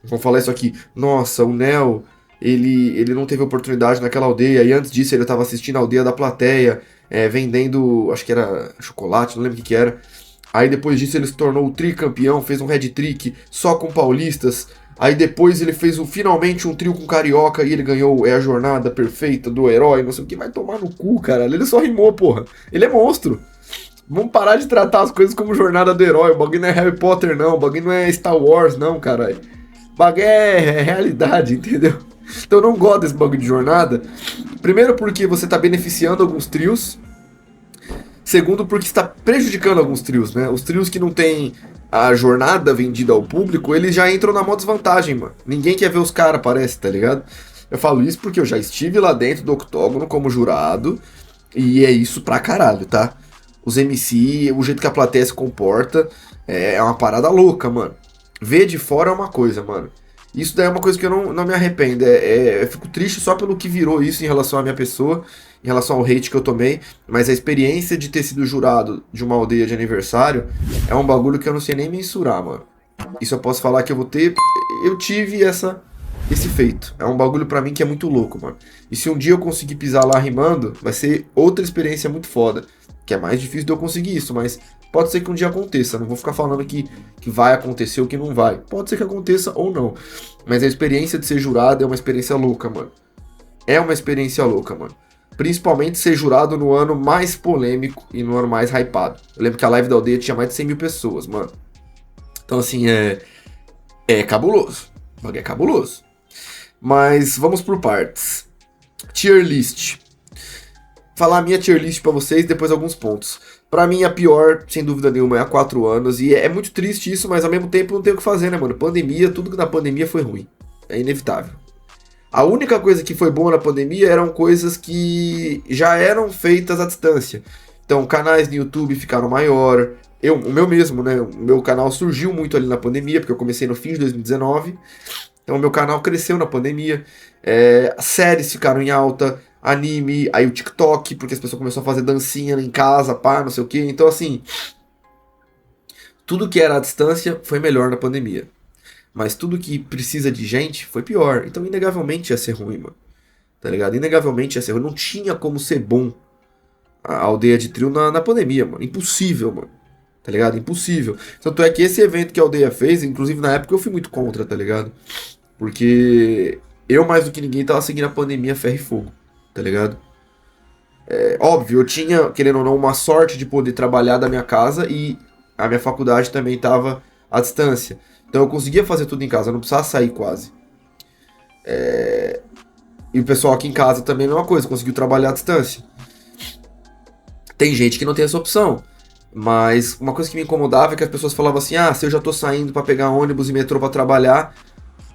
Vão falar isso aqui. Nossa, o Neo, ele não teve oportunidade naquela aldeia. E antes disso ele tava assistindo a aldeia da plateia. Vendendo, acho que era chocolate, não lembro o que era. Aí depois disso ele se tornou o tricampeão, fez um head trick só com paulistas. Aí depois ele fez finalmente um trio com carioca e ele ganhou a jornada perfeita do herói, não sei o que. Vai tomar no cu, caralho. Ele só rimou, porra. Ele é monstro. Vamos parar de tratar as coisas como jornada do herói. O bagulho não é Harry Potter, não. O bagulho não é Star Wars, não, caralho. O bagulho é realidade, entendeu? Então eu não gosto desse bagulho de jornada. Primeiro porque você tá beneficiando alguns trios. Segundo, porque está prejudicando alguns trios, né? Os trios que não tem a jornada vendida ao público, eles já entram na maior desvantagem, mano. Ninguém quer ver os caras, parece, tá ligado? Eu falo isso porque eu já estive lá dentro do octógono como jurado, e é isso pra caralho, tá? Os MC, o jeito que a plateia se comporta, é uma parada louca, mano. Ver de fora é uma coisa, mano. Isso daí é uma coisa que eu não me arrependo. Eu fico triste só pelo que virou isso em relação à minha pessoa, em relação ao hate que eu tomei, mas a experiência de ter sido jurado de uma aldeia de aniversário é um bagulho que eu não sei nem mensurar, mano. Isso eu posso falar que eu vou ter. Eu tive esse feito. É um bagulho pra mim que é muito louco, mano. E se um dia eu conseguir pisar lá rimando, vai ser outra experiência muito foda. Que é mais difícil de eu conseguir isso, mas pode ser que um dia aconteça. Não vou ficar falando que vai acontecer ou que não vai. Pode ser que aconteça ou não. Mas a experiência de ser jurado é uma experiência louca, mano. É uma experiência louca, mano. Principalmente ser jurado no ano mais polêmico e no ano mais hypado. Eu lembro que a live da aldeia tinha mais de 100 mil pessoas, mano. Então, assim, é cabuloso. O bagulho é cabuloso. Mas vamos por partes. Tier list. Falar a minha tier list pra vocês, depois alguns pontos. Pra mim, a pior, sem dúvida nenhuma, é há 4 anos. E é muito triste isso, mas ao mesmo tempo não tem o que fazer, né, mano? Pandemia, tudo que na pandemia foi ruim. É inevitável. A única coisa que foi boa na pandemia eram coisas que já eram feitas à distância. Então, canais no YouTube ficaram maior. O meu mesmo, né? O meu canal surgiu muito ali na pandemia, porque eu comecei no fim de 2019. Então, o meu canal cresceu na pandemia. Séries ficaram em alta, anime, aí o TikTok, porque as pessoas começaram a fazer dancinha em casa, pá, não sei o quê. Então, assim, tudo que era à distância foi melhor na pandemia. Mas tudo que precisa de gente foi pior. Então, inegavelmente ia ser ruim, mano. Tá ligado? Inegavelmente ia ser ruim. Não tinha como ser bom a aldeia de trio na pandemia, mano. Impossível, mano. Tá ligado? Impossível. Tanto é que esse evento que a aldeia fez, inclusive na época eu fui muito contra, tá ligado? Porque eu, mais do que ninguém, tava seguindo a pandemia ferro e fogo, tá ligado? Óbvio, eu tinha, querendo ou não, uma sorte de poder trabalhar da minha casa e a minha faculdade também tava à distância. Então eu conseguia fazer tudo em casa, eu não precisava sair quase. E o pessoal aqui em casa também é a mesma coisa, conseguiu trabalhar à distância. Tem gente que não tem essa opção. Mas uma coisa que me incomodava é que as pessoas falavam assim: ah, se eu já tô saindo pra pegar ônibus e metrô pra trabalhar,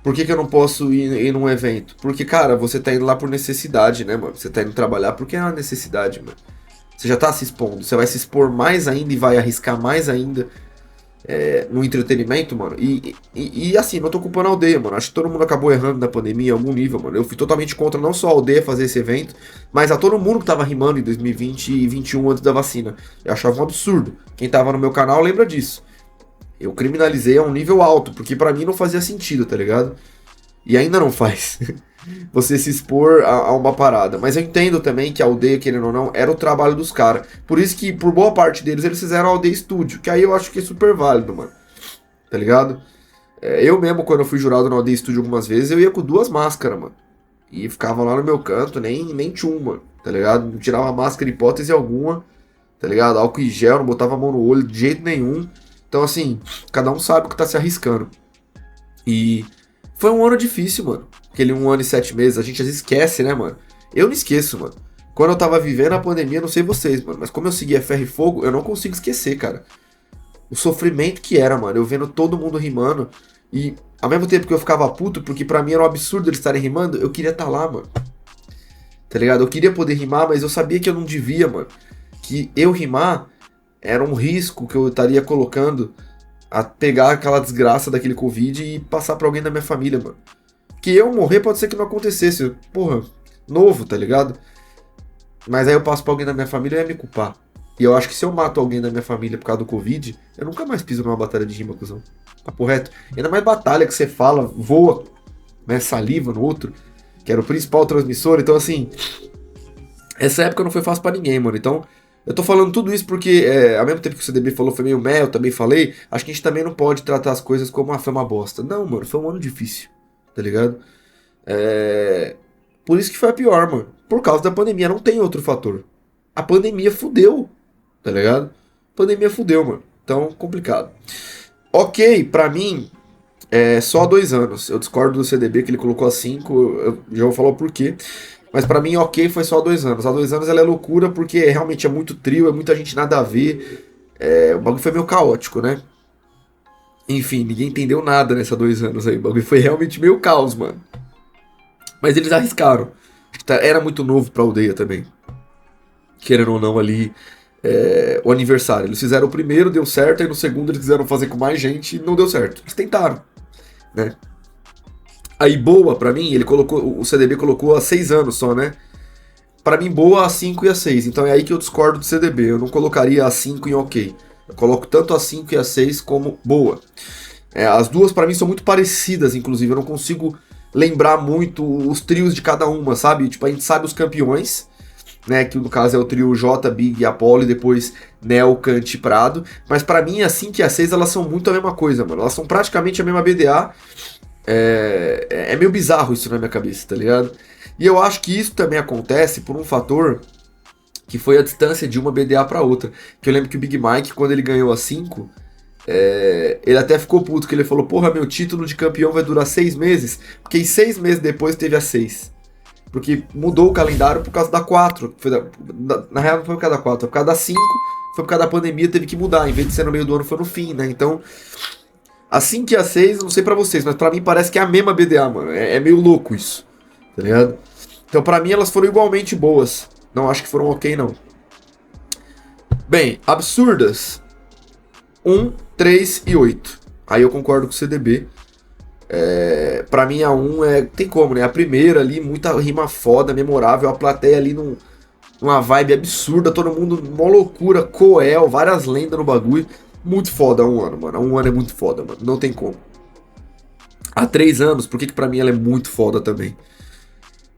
por que eu não posso ir num evento? Porque, cara, você tá indo lá por necessidade, né, mano? Você tá indo trabalhar porque é uma necessidade, mano. Você já tá se expondo, você vai se expor mais ainda e vai arriscar mais ainda no entretenimento, mano. E assim, não tô culpando a aldeia, mano. Acho que todo mundo acabou errando na pandemia em algum nível, mano. Eu fui totalmente contra não só a aldeia fazer esse evento, mas a todo mundo que tava rimando em 2020 e 2021 antes da vacina. Eu achava um absurdo. Quem tava no meu canal lembra disso. Eu criminalizei a um nível alto, porque pra mim não fazia sentido, tá ligado? E ainda não faz. Você se expor a uma parada. Mas eu entendo também que a aldeia, querendo ou não, era o trabalho dos caras. Por isso que, por boa parte deles, eles fizeram a aldeia estúdio. Que aí eu acho que é super válido, mano. Tá ligado? Eu mesmo, quando eu fui jurado na aldeia estúdio algumas vezes, eu ia com 2 máscaras, mano. E ficava lá no meu canto, nem tchum, mano. Tá ligado? Não tirava a máscara em hipótese alguma. Tá ligado? Álcool em gel, não botava a mão no olho de jeito nenhum. Então, assim, cada um sabe o que tá se arriscando. E foi um ano difícil, mano. Aquele 1 ano e 7 meses, a gente às vezes esquece, né, mano? Eu não esqueço, mano. Quando eu tava vivendo a pandemia, não sei vocês, mano, mas como eu seguia ferro e fogo, eu não consigo esquecer, cara. O sofrimento que era, mano, eu vendo todo mundo rimando e ao mesmo tempo que eu ficava puto, porque pra mim era um absurdo eles estarem rimando, eu queria estar lá, mano. Tá ligado? Eu queria poder rimar, mas eu sabia que eu não devia, mano. Que eu rimar era um risco que eu estaria colocando a pegar aquela desgraça daquele Covid e passar pra alguém da minha família, mano. Que eu morrer pode ser que não acontecesse. Porra, novo, tá ligado? Mas aí eu passo pra alguém da minha família e ia me culpar. E eu acho que se eu mato alguém da minha família por causa do Covid, eu nunca mais piso numa batalha de rima, cuzão. Papo reto. Ainda mais batalha que você fala, voa, né, saliva no outro, que era o principal transmissor. Então, assim, essa época não foi fácil pra ninguém, mano. Então, eu tô falando tudo isso porque, ao mesmo tempo que o CDB falou foi meio meh, eu também falei, acho que a gente também não pode tratar as coisas como foi uma bosta. Não, mano, foi um ano difícil. Tá ligado? Por isso que foi a pior, mano. Por causa da pandemia, não tem outro fator. A pandemia fudeu, tá ligado? A pandemia fudeu, mano. Então, complicado. Ok, pra mim, só 2 anos. Eu discordo do CDB que ele colocou a 5, eu já vou falar o porquê. Mas pra mim, ok, foi só 2 anos. Há 2 anos ela é loucura porque realmente é muito trio, é muita gente nada a ver. O bagulho foi meio caótico, né? Enfim, ninguém entendeu nada nessa 2 anos aí. O bagulho foi realmente meio caos, mano. Mas eles arriscaram. Era muito novo pra aldeia também. Querendo ou não ali, o aniversário. Eles fizeram o primeiro, deu certo. Aí no segundo eles quiseram fazer com mais gente e não deu certo. Eles tentaram, né? Aí boa, pra mim, o CDB colocou há 6 anos só, né? Pra mim, boa a 5 e a 6. Então é aí que eu discordo do CDB. Eu não colocaria a 5 em ok. Eu coloco tanto a 5 e a 6 como boa. As duas pra mim são muito parecidas, inclusive. Eu não consigo lembrar muito os trios de cada uma, sabe? Tipo, a gente sabe os campeões, né? Que no caso é o trio J, Big e Apollo, e depois Nel, Kant e Prado. Mas pra mim, a 5 e a 6, elas são muito a mesma coisa, mano. Elas são praticamente a mesma BDA. É meio bizarro isso na minha cabeça, tá ligado? E eu acho que isso também acontece por um fator que foi a distância de uma BDA para outra. Que eu lembro que o Big Mike, quando ele ganhou a 5, ele até ficou puto, que ele falou, porra, meu título de campeão vai durar 6 meses, porque 6 meses depois teve a 6. Porque mudou o calendário por causa da 4. Na real não foi por causa da 4, foi por causa da 5, foi por causa da pandemia, teve que mudar. Em vez de ser no meio do ano, foi no fim, né? Então, a 5 e a 6, eu não sei pra vocês, mas pra mim parece que é a mesma BDA, mano. É meio louco isso, tá ligado? Então, pra mim, elas foram igualmente boas. Não acho que foram ok, não. Bem, absurdas. 1, 3 e 8. Aí eu concordo com o CDB. Pra mim a 1 tem como, né? A primeira ali, muita rima foda, memorável, a plateia ali numa vibe absurda, todo mundo, mó loucura, Coel, várias lendas no bagulho. Muito foda a 1 ano, mano. A 1 ano é muito foda, mano. Não tem como. Há 3 anos, por que pra mim ela é muito foda também?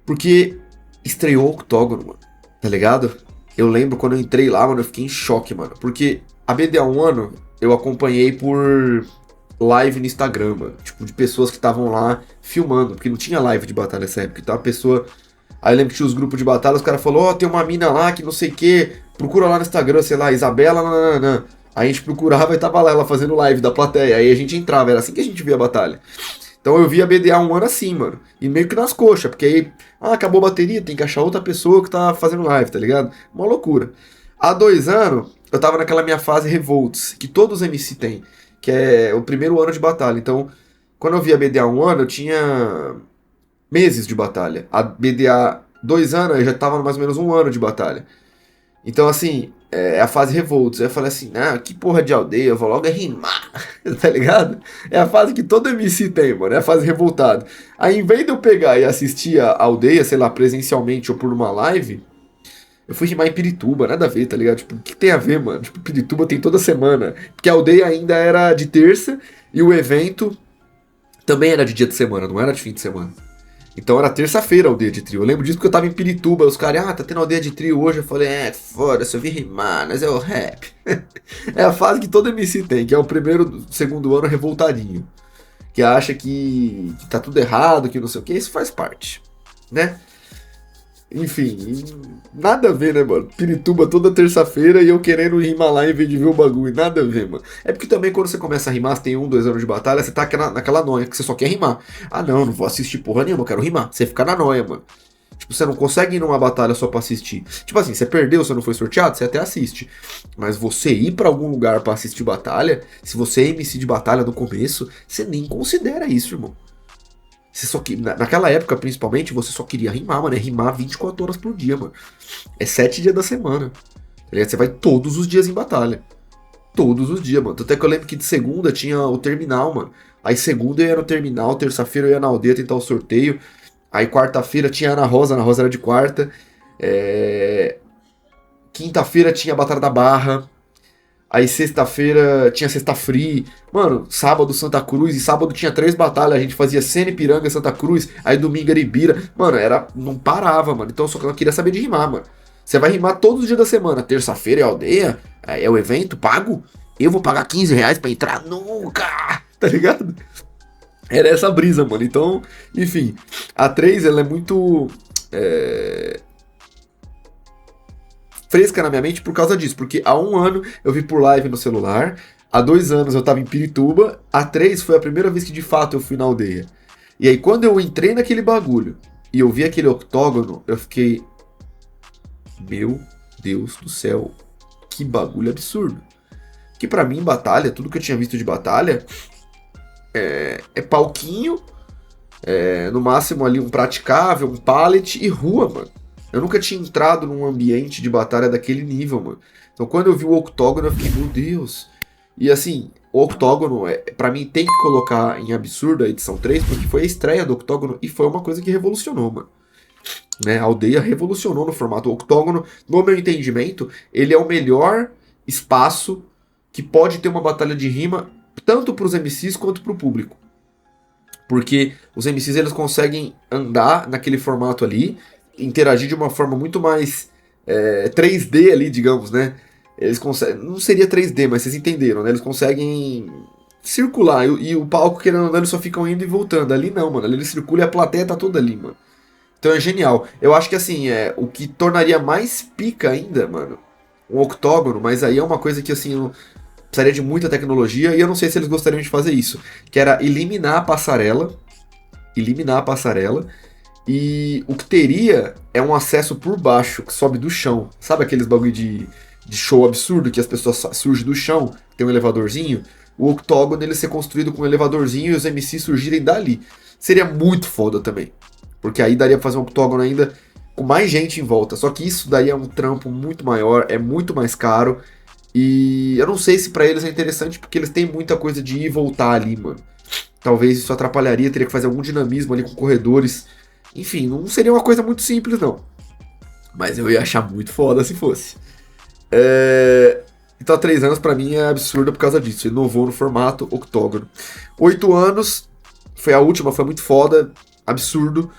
Porque estreou o Octógono, mano. Tá ligado? Eu lembro quando eu entrei lá, mano, eu fiquei em choque, mano. Porque a BDA 1 ano eu acompanhei por live no Instagram, mano. Tipo, de pessoas que estavam lá filmando, porque não tinha live de batalha nessa época. Então a pessoa. Aí eu lembro que tinha os grupos de batalha, os caras falaram, ó, tem uma mina lá que não sei o que, procura lá no Instagram, sei lá, Isabela, nananã. Aí a gente procurava e tava lá ela fazendo live da plateia. Aí a gente entrava, era assim que a gente via a batalha. Então eu vi a BDA 1 ano assim, mano. E meio que nas coxas, porque aí, acabou a bateria, tem que achar outra pessoa que tá fazendo live, tá ligado? Uma loucura. Há 2 anos, eu tava naquela minha fase Revolts, que todos os MC têm, que é o primeiro ano de batalha. Então, quando eu vi a BDA 1 ano, eu tinha meses de batalha. A BDA 2 anos, eu já tava mais ou menos 1 ano de batalha. Então, assim, é a fase Revolts. Aí eu falei assim, que porra de aldeia, eu vou logo rimar, tá ligado? É a fase que todo MC tem, mano, é a fase revoltada. Aí, em vez de eu pegar e assistir a aldeia, sei lá, presencialmente ou por uma live, eu fui rimar em Pirituba, nada a ver, tá ligado? Tipo, o que tem a ver, mano? Tipo, Pirituba tem toda semana. Porque a aldeia ainda era de terça e o evento também era de dia de semana, não era de fim de semana. Então era terça-feira a aldeia de trio. Eu lembro disso porque eu tava em Pirituba. Os caras, tá tendo aldeia de trio hoje. Eu falei, foda-se, eu vim rimar, mas é o rap. É a fase que todo MC tem, que é o primeiro, segundo ano revoltadinho. Que acha que tá tudo errado, que não sei o que. Isso faz parte, né? Enfim, nada a ver, né, mano? Pirituba toda terça-feira e eu querendo rimar lá em vez de ver o bagulho. Nada a ver, mano. É porque também quando você começa a rimar, você tem 1, 2 anos de batalha, você tá naquela noia que você só quer rimar. Não vou assistir porra nenhuma, eu quero rimar. Você fica na noia, mano. Tipo, você não consegue ir numa batalha só pra assistir. Tipo assim, você perdeu, você não foi sorteado, você até assiste. Mas você ir pra algum lugar pra assistir batalha, se você é MC de batalha no começo, você nem considera isso, irmão. Você só que, naquela época, principalmente, você só queria rimar, mano. É rimar 24 horas por dia, mano. É 7 dias da semana. Tá ligado? Você vai todos os dias em batalha. Todos os dias, mano. Até que eu lembro que de segunda tinha o terminal, mano. Aí segunda eu ia no terminal, terça-feira eu ia na aldeia tentar o sorteio. Aí quarta-feira tinha a Ana Rosa era de quarta. Quinta-feira tinha a Batalha da Barra. Aí sexta-feira tinha Sexta Free. Mano, sábado Santa Cruz. E sábado tinha 3 batalhas. A gente fazia Sena, Ipiranga, Santa Cruz. Aí domingo era Ibira. Mano, não parava, mano. Então eu só queria saber de rimar, mano. Você vai rimar todos os dias da semana. Terça-feira é a aldeia. É o evento, pago. Eu vou pagar 15 reais pra entrar? Nunca! Tá ligado? Era essa brisa, mano. Então, enfim. A 3, ela é muito... fresca na minha mente por causa disso, porque há 1 ano eu vi por live no celular, há 2 anos eu tava em Pirituba, há 3 foi a primeira vez que de fato eu fui na aldeia. E aí quando eu entrei naquele bagulho e eu vi aquele octógono, eu fiquei, meu Deus do céu, que bagulho absurdo. Que pra mim batalha, tudo que eu tinha visto de batalha é palquinho, no máximo ali um praticável, um pallet e rua, mano. Eu nunca tinha entrado num ambiente de batalha daquele nível, mano. Então quando eu vi o octógono, eu fiquei, meu Deus. E assim, o octógono, pra mim, tem que colocar em absurdo a edição 3, porque foi a estreia do octógono e foi uma coisa que revolucionou, mano. Né? A aldeia revolucionou no formato. O octógono, no meu entendimento, ele é o melhor espaço que pode ter uma batalha de rima, tanto pros MCs quanto pro público. Porque os MCs, eles conseguem andar naquele formato ali, interagir de uma forma muito mais 3D ali, digamos, né? Eles conseguem, não seria 3D, mas vocês entenderam, né? Eles conseguem circular e o palco, querendo ou não, eles só ficam indo e voltando. Ali não, mano. Ali ele circula e a plateia tá toda ali, mano. Então é genial. Eu acho que assim, o que tornaria mais pica ainda, mano, um octógono, mas aí é uma coisa que assim, precisaria de muita tecnologia e eu não sei se eles gostariam de fazer isso, que era eliminar a passarela e o que teria é um acesso por baixo, que sobe do chão. Sabe aqueles bagulho de show absurdo que as pessoas surgem do chão, tem um elevadorzinho? O octógono ele ser construído com um elevadorzinho e os MCs surgirem dali. Seria muito foda também. Porque aí daria pra fazer um octógono ainda com mais gente em volta. Só que isso daí é um trampo muito maior, é muito mais caro. E eu não sei se pra eles é interessante, porque eles têm muita coisa de ir e voltar ali, mano. Talvez isso atrapalharia, teria que fazer algum dinamismo ali com corredores. Enfim, não seria uma coisa muito simples, não. Mas eu ia achar muito foda se fosse. Então, 3 anos pra mim é absurdo por causa disso. Inovou no formato octógono. 8 anos, foi a última, foi muito foda. Absurdo.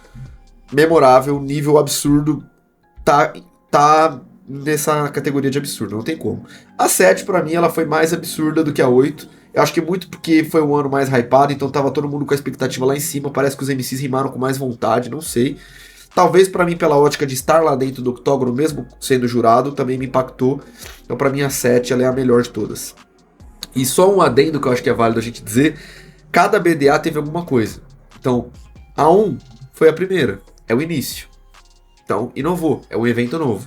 Memorável, nível absurdo. Tá nessa categoria de absurdo, não tem como. A 7 pra mim ela foi mais absurda do que a 8. Eu acho que muito porque foi o ano mais hypado, então tava todo mundo com a expectativa lá em cima. Parece que os MCs rimaram com mais vontade, não sei. Talvez pra mim pela ótica de estar lá dentro do octógono, mesmo sendo jurado, também me impactou. Então pra mim a 7 ela é a melhor de todas. E só um adendo que eu acho que é válido a gente dizer, cada BDA teve alguma coisa. Então, a 1 foi a primeira, é o início. Então, inovou, é um evento novo.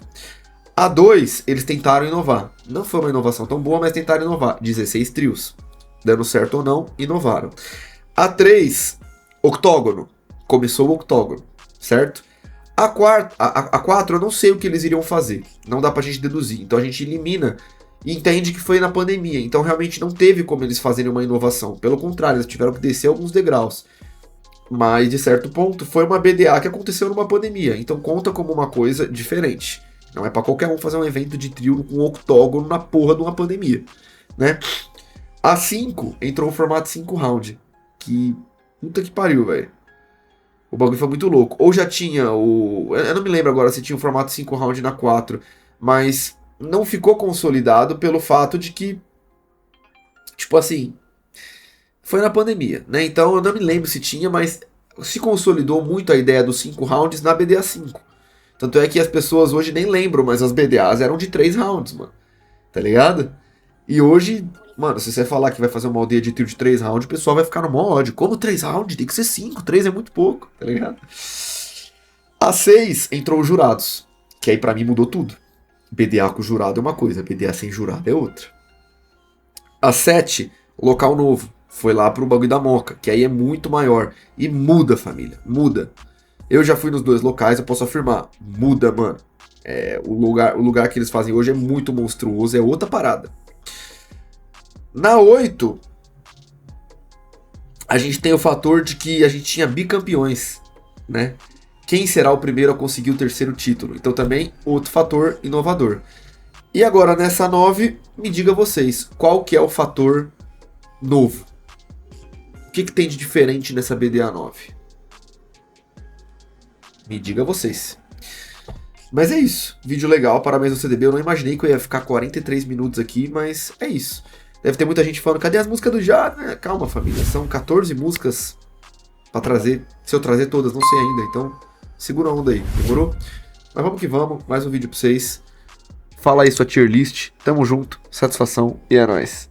A 2, eles tentaram inovar. Não foi uma inovação tão boa, mas tentaram inovar. 16 trios. Dando certo ou não, inovaram. A 3, octógono. Começou o octógono, certo? A 4, eu não sei o que eles iriam fazer. Não dá pra gente deduzir. Então a gente elimina e entende que foi na pandemia. Então realmente não teve como eles fazerem uma inovação. Pelo contrário, eles tiveram que descer alguns degraus. Mas, de certo ponto, foi uma BDA que aconteceu numa pandemia. Então conta como uma coisa diferente. Não é pra qualquer um fazer um evento de trio com um octógono na porra de uma pandemia, né? A 5 entrou o formato 5 round. Que puta que pariu, velho. O bagulho foi muito louco. Ou já tinha o... Eu não me lembro agora se tinha o formato 5 round na 4. Mas não ficou consolidado pelo fato de que... Tipo assim... Foi na pandemia, né? Então eu não me lembro se tinha, mas se consolidou muito a ideia dos 5 rounds na BDA 5. Tanto é que as pessoas hoje nem lembram, mas as BDAs eram de 3 rounds, mano. Tá ligado? E hoje, mano, se você falar que vai fazer uma aldeia de trio de 3 rounds, o pessoal vai ficar no mó ódio. Como 3 rounds? Tem que ser 5, 3 é muito pouco, tá ligado? A 6 entrou os jurados, que aí pra mim mudou tudo. BDA com jurado é uma coisa, BDA sem jurado é outra. A 7, local novo. Foi lá pro bagulho da Moca, que aí é muito maior. E muda, família, muda. Eu já fui nos 2 locais, eu posso afirmar. Muda, mano. O lugar que eles fazem hoje é muito monstruoso, é outra parada. Na 8, a gente tem o fator de que a gente tinha bicampeões, né? Quem será o primeiro a conseguir o 3º título? Então também outro fator inovador. E agora nessa 9, me diga vocês, qual que é o fator novo? O que tem de diferente nessa BDA 9? Me diga vocês. Mas é isso. Vídeo legal, parabéns ao CDB. Eu não imaginei que eu ia ficar 43 minutos aqui, mas é isso. Deve ter muita gente falando, cadê as músicas do Já? Calma, família. São 14 músicas pra trazer. Se eu trazer todas, não sei ainda. Então, segura a onda aí. Demorou? Mas vamos que vamos. Mais um vídeo pra vocês. Fala aí sua tier list. Tamo junto. Satisfação e é nóis.